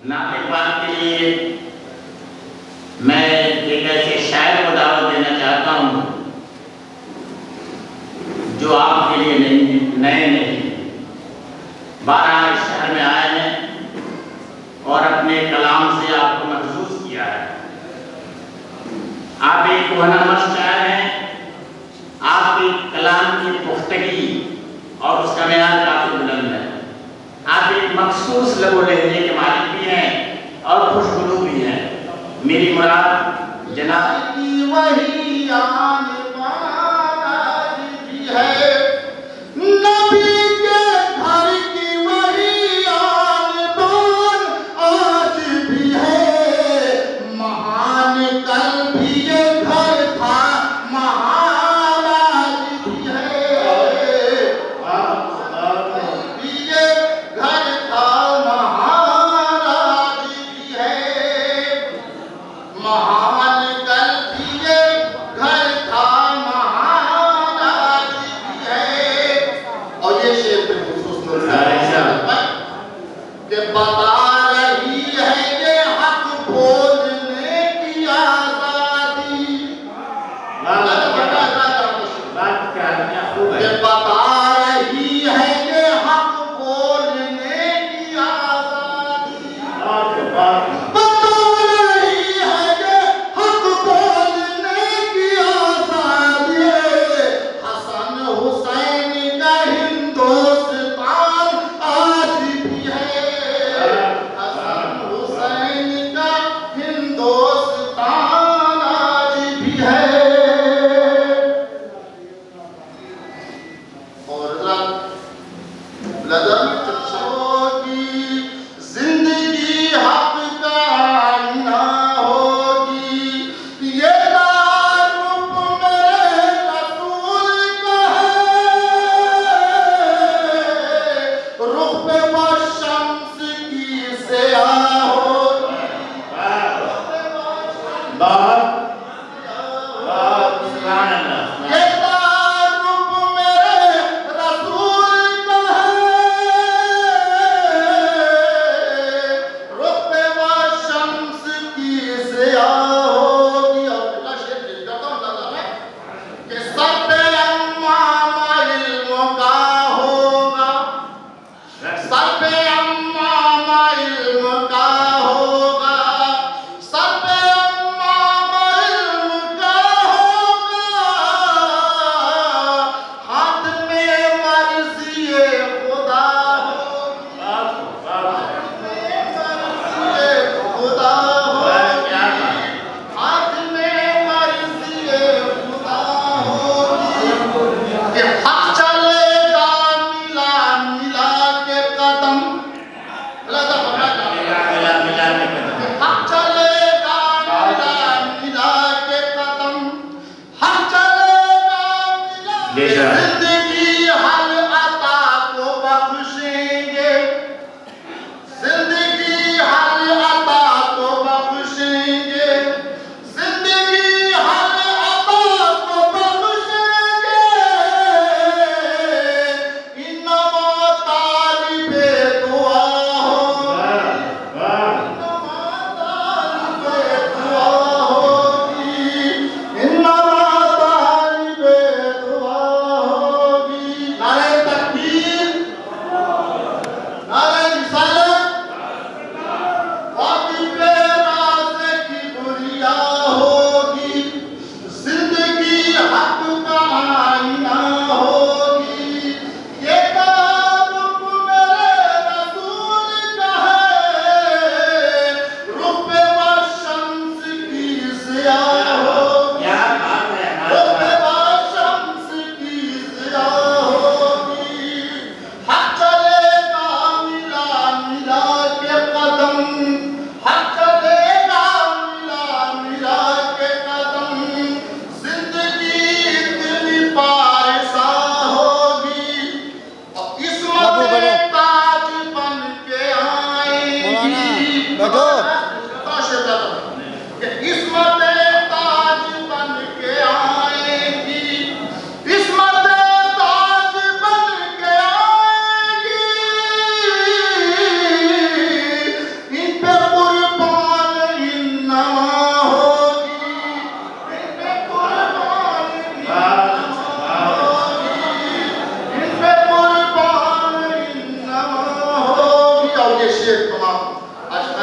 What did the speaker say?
नातिकवान के लिए मैं एक ऐसे शायर को दावत देना चाहता हूँ जो आपके लिए नए नहीं, 12 इस शहर में आए हैं और अपने कलाम से आपको महसूस किया है। आप एक कोहनामश शायर हैं, आपके कलाम की पुख्तगी और उसका मेयार काफी बुलंद है। आप एक मखसूस लबो लहजे के मालिक भी हैं और खुशबू भी हैं। मेरी मुराद जनाब की वही आन बान भी है, नबी के घर की वही आन बान आज भी है। महान कल भी ये घर था, महान आज भी है। ये घर था, महान आज भी है। महान कल भी ये घर था, महान आज भी है। और ये शेर पे खुसूस कि बता रही है ये हक बोलने की आजादी। कि बता रही है ये हक बोलने की आजादी। बता रही है ये हक बोलने की आजादी। हसन हुसैन का हिंदुस्तान आज भी है। हसन हुसैन का हिंदुस्तान आज भी है। और लदत होगी जिंदगी हक का आईना होगी। ये तारुफ मेरे रसूल का है, रुख पे वो शम्स की ज़िया होगी। ये तारुफ मेरे रसूल का है, रुख पे वो शम्स की ज़िया होगी। और अल्लाह शेर लिख देता हूँ दादा मैं कि सर पे अम्मा इल्म का होगा, सर पे अम्मा इल्म का होगा, सर पे अम्मा इल्म का होगा। हाथ में मर्ज़ी खुदा होगी, हाथ में मर्ज़ी खुदा होगी, हाथ में मर्ज़ी खुदा होगी। कि हक चलेगा मिला मिला के कदम। हक चलेगा मिला मिला के कदम, हक चलेगा मिला। जिंदगी हर अता को बख्शेंगे, जिंदगी हर अता को बख्शेंगे, जिंदगी हर अता को बख्शेंगे। इन्नमा तालिबे दुआ होगी, इन्नमा तालिबे दुआ होगी, इन्नमा तालिबे दुआ होगी। नारे तकबीर, नारे रिसालत, वाक़िफ़े राज़े की बुरिया होगी। जिंदगी हक का आईना होगी। ये तारुफ मेरे रसूल का है, रुख पे वो शम्स की ज़िया होगी। रुख पे वो शम्स की ज़िया होगी। हक चलेगा मिला मिला के कदम, हक चलेगा मिला मिला के कदम। जिंदगी इतनी पारसा होगी और इसमत ताज बन के आएगी। कि इसमत ताज बन के आएगी, इसमत ताज बन के आएगी। इन पे of